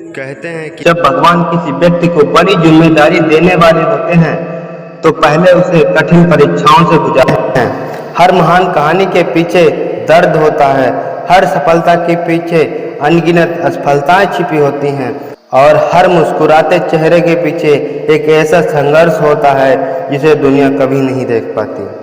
कहते हैं कि जब भगवान किसी व्यक्ति को बड़ी जिम्मेदारी देने वाले होते हैं तो पहले उसे कठिन परीक्षाओं से गुजारते हैं। हर महान कहानी के पीछे दर्द होता है, हर सफलता के पीछे अनगिनत असफलताएं छिपी होती हैं और हर मुस्कुराते चेहरे के पीछे एक ऐसा संघर्ष होता है जिसे दुनिया कभी नहीं देख पाती।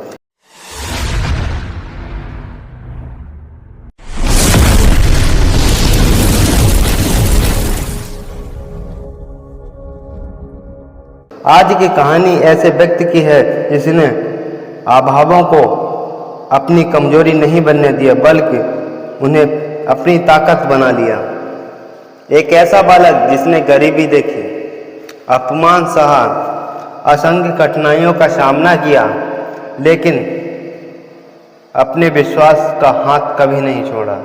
आज की कहानी ऐसे व्यक्ति की है जिसने अभावों को अपनी कमजोरी नहीं बनने दिया बल्कि उन्हें अपनी ताकत बना लिया। एक ऐसा बालक जिसने गरीबी देखी, अपमान सहा, असंख्य कठिनाइयों का सामना किया, लेकिन अपने विश्वास का हाथ कभी नहीं छोड़ा।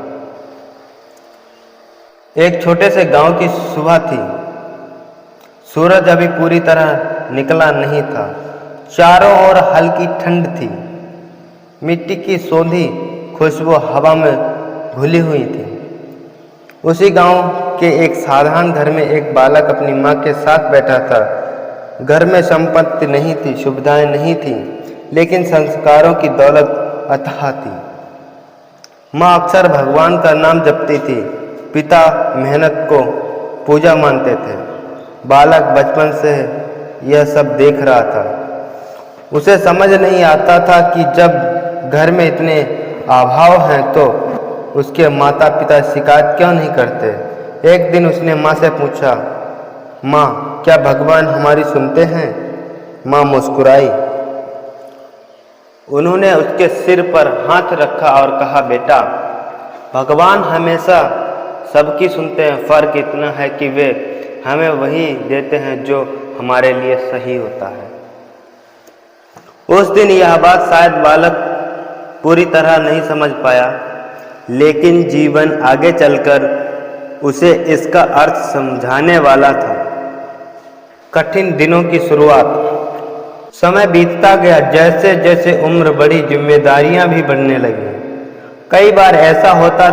एक छोटे से गांव की सुबह थी। सूरज अभी पूरी तरह निकला नहीं था। चारों ओर हल्की ठंड थी। मिट्टी की सोंधी खुशबू हवा में घुली हुई थी। उसी गांव के एक साधारण घर में एक बालक अपनी माँ के साथ बैठा था। घर में संपत्ति नहीं थी, सुविधाएं नहीं थी, लेकिन संस्कारों की दौलत अथाह थी। माँ अक्सर भगवान का नाम जपती थी। पिता मेहनत को पूजा मानते थे। बालक बचपन से यह सब देख रहा था। उसे समझ नहीं आता था कि जब घर में इतने अभाव हैं तो उसके माता पिता शिकायत क्यों नहीं करते। एक दिन उसने माँ से पूछा, माँ क्या भगवान हमारी सुनते हैं? माँ मुस्कुराई। उन्होंने उसके सिर पर हाथ रखा और कहा, बेटा भगवान हमेशा सबकी सुनते हैं, फर्क इतना है कि वे हमें वही देते हैं जो हमारे लिए सही होता है। उस दिन यह बात शायद बालक पूरी तरह नहीं समझ पाया, लेकिन जीवन आगे चलकर उसे इसका अर्थ समझाने वाला था। कठिन दिनों की शुरुआत। समय बीतता गया। जैसे जैसे उम्र बढ़ी, जिम्मेदारियां भी बढ़ने लगी। कई बार ऐसा होता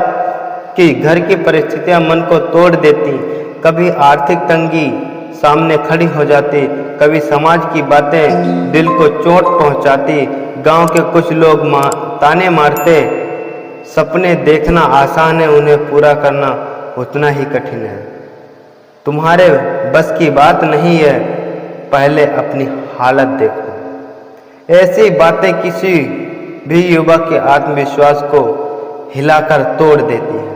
कि घर की परिस्थितियां मन को तोड़ देती। कभी आर्थिक तंगी सामने खड़ी हो जाती, कभी समाज की बातें दिल को चोट पहुंचाती। गांव के कुछ लोग ताने मारते। सपने देखना आसान है, उन्हें पूरा करना उतना ही कठिन है। तुम्हारे बस की बात नहीं है, पहले अपनी हालत देखो। ऐसी बातें किसी भी युवक के आत्मविश्वास को हिलाकर तोड़ देती हैं,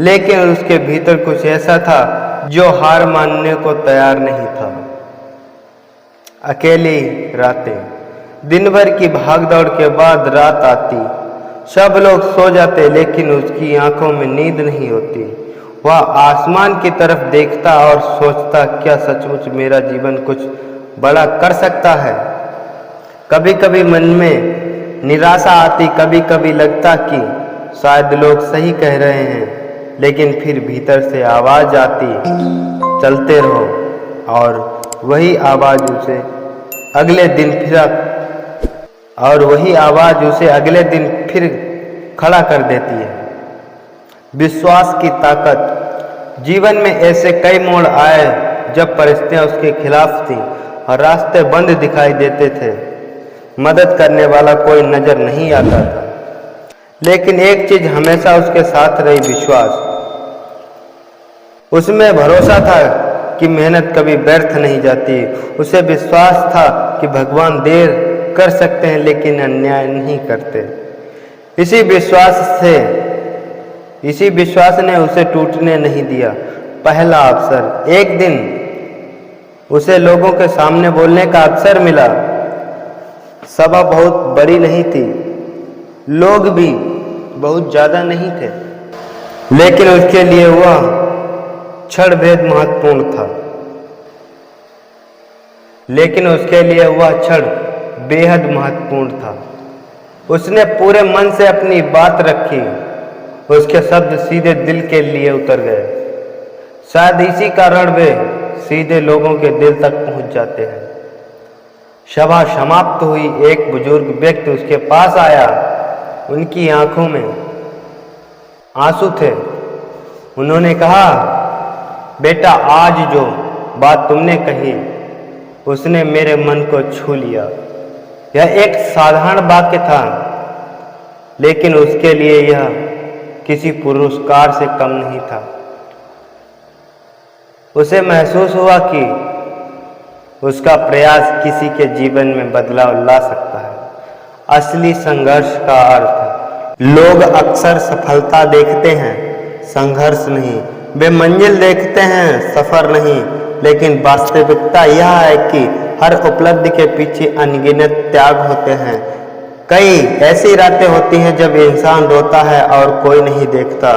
लेकिन उसके भीतर कुछ ऐसा था जो हार मानने को तैयार नहीं था। अकेली रातें। दिन भर की भागदौड़ के बाद रात आती। सब लोग सो जाते, लेकिन उसकी आंखों में नींद नहीं होती। वह आसमान की तरफ देखता और सोचता, क्या सचमुच मेरा जीवन कुछ बड़ा कर सकता है? कभी कभी मन में निराशा आती, कभी कभी लगता कि शायद लोग सही कह रहे हैं, लेकिन फिर भीतर से आवाज आती, चलते रहो। और वही आवाज उसे अगले दिन फिर खड़ा कर देती है। विश्वास की ताकत। जीवन में ऐसे कई मोड़ आए जब परिस्थितियां उसके खिलाफ थीं और रास्ते बंद दिखाई देते थे। मदद करने वाला कोई नजर नहीं आता था, लेकिन एक चीज हमेशा उसके साथ रही, विश्वास। उसमें भरोसा था कि मेहनत कभी व्यर्थ नहीं जाती। उसे विश्वास था कि भगवान देर कर सकते हैं लेकिन अन्याय नहीं करते। इसी विश्वास ने उसे टूटने नहीं दिया। पहला अवसर। एक दिन उसे लोगों के सामने बोलने का अवसर मिला। सभा बहुत बड़ी नहीं थी, लोग भी बहुत ज्यादा नहीं थे, लेकिन उसके लिए वह क्षण बेहद महत्वपूर्ण था। उसने पूरे मन से अपनी बात रखी। उसके शब्द सीधे दिल के लिए उतर गए। शायद इसी कारण वे सीधे लोगों के दिल तक पहुंच जाते हैं। सभा समाप्त हुई। एक बुजुर्ग व्यक्ति उसके पास आया। उनकी आंखों में आंसू थे। उन्होंने कहा, बेटा, आज जो बात तुमने कही उसने मेरे मन को छू लिया। यह एक साधारण वाक्य था, लेकिन उसके लिए यह किसी पुरस्कार से कम नहीं था। उसे महसूस हुआ कि उसका प्रयास किसी के जीवन में बदलाव ला सकता है। असली संघर्ष का अर्थ, लोग अक्सर सफलता देखते हैं, संघर्ष नहीं। वे मंजिल देखते हैं, सफर नहीं। लेकिन वास्तविकता यह है कि हर उपलब्धि के पीछे अनगिनत त्याग होते हैं। कई ऐसी रातें होती हैं जब इंसान रोता है और कोई नहीं देखता।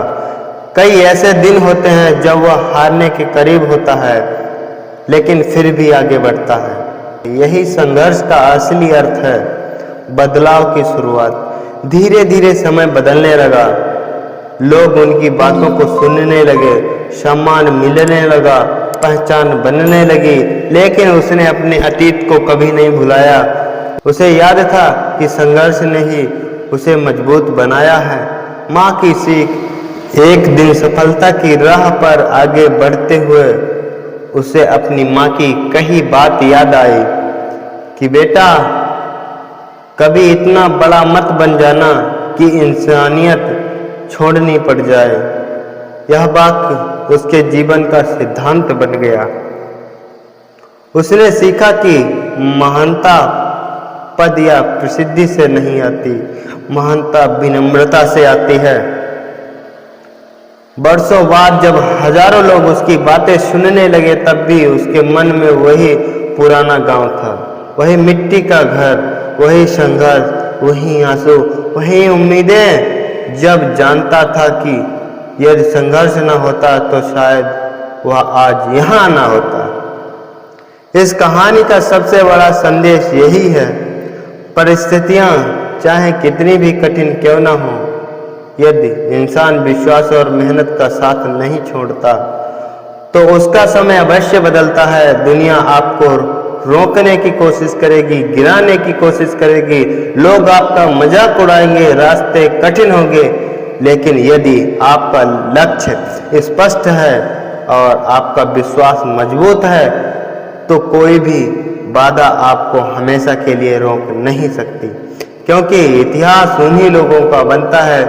कई ऐसे दिन होते हैं जब वह हारने के करीब होता है, लेकिन फिर भी आगे बढ़ता है। यही संघर्ष का असली अर्थ है। बदलाव की शुरुआत। धीरे धीरे समय बदलने लगा। लोग उनकी बातों को सुनने लगे, सम्मान मिलने लगा, पहचान बनने लगी। लेकिन उसने अपने अतीत को कभी नहीं भुलाया। उसे याद था कि संघर्ष ने ही उसे मजबूत बनाया है। माँ की सीख। एक दिन सफलता की राह पर आगे बढ़ते हुए उसे अपनी माँ की कही बात याद आई कि बेटा, कभी इतना बड़ा मत बन जाना कि इंसानियत छोड़नी पड़ जाए। यह वाक्य उसके जीवन का सिद्धांत बन गया। उसने सीखा कि महानता पद या प्रसिद्धि से नहीं आती, महानता विनम्रता से आती है। बरसों बाद जब हजारों लोग उसकी बातें सुनने लगे, तब भी उसके मन में वही पुराना गांव था, वही मिट्टी का घर, वही संघर्ष, वही आंसू, वही उम्मीदें। जब जानता था कि यदि संघर्ष न होता तो शायद वह आज यहाँ ना होता। इस कहानी का सबसे बड़ा संदेश यही है, परिस्थितियाँ चाहे कितनी भी कठिन क्यों ना हो, यदि इंसान विश्वास और मेहनत का साथ नहीं छोड़ता तो उसका समय अवश्य बदलता है। दुनिया आपको रोकने की कोशिश करेगी, गिराने की कोशिश करेगी, लोग आपका मजाक उड़ाएंगे, रास्ते कठिन होंगे। लेकिन यदि आपका लक्ष्य स्पष्ट है और आपका विश्वास मजबूत है तो कोई भी बाधा आपको हमेशा के लिए रोक नहीं सकती। क्योंकि इतिहास उन्हीं लोगों का बनता है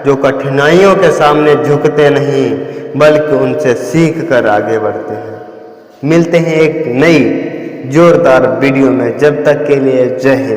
जो कठिनाइयों के सामने झुकते नहीं, बल्कि उनसे सीख कर आगे बढ़ते हैं। मिलते हैं एक नई जोरदार वीडियो में। जब तक के लिए जय हिंद।